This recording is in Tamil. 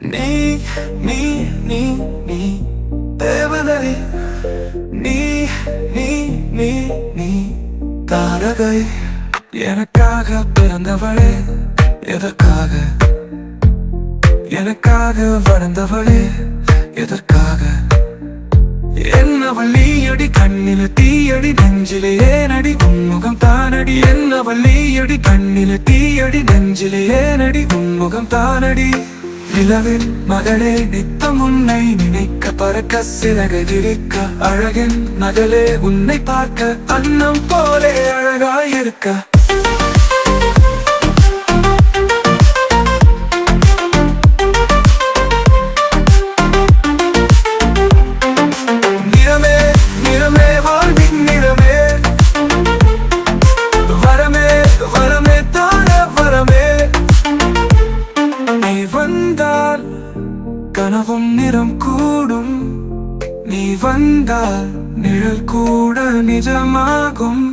நீ நீ நீ நீ தேவதை. நீ நீ நீ நீ தாரகை. எனக்காக பிறந்தவளே, எதற்காக? எனக்காக வளர்ந்தவளே, எதற்காக? என்னவள் நீயடி, கண்ணில தீயடி, நெஞ்சிலே ஏனடி உன்முகம் தானடி. என்னவள் நீயடி, கண்ணில தீயடி, நெஞ்சிலே ஏனடி உன்முகம் தானடி. நிலவின் மகளே, நித்தம் உன்னை நினைக்க பறக்க சிறகை விரிக்க, அழகின் நகலே உன்னை பார்க்க அன்னம் போலே அழகாயிருக்க. நிறமே நிறமே வாழ்வின் நிறமே, வரமே வரமே தான வரமே. நீ வந்தால் கனவும் நிறம் கூடும், நீ வந்தால் நிழல் கூட நிஜமாகும்.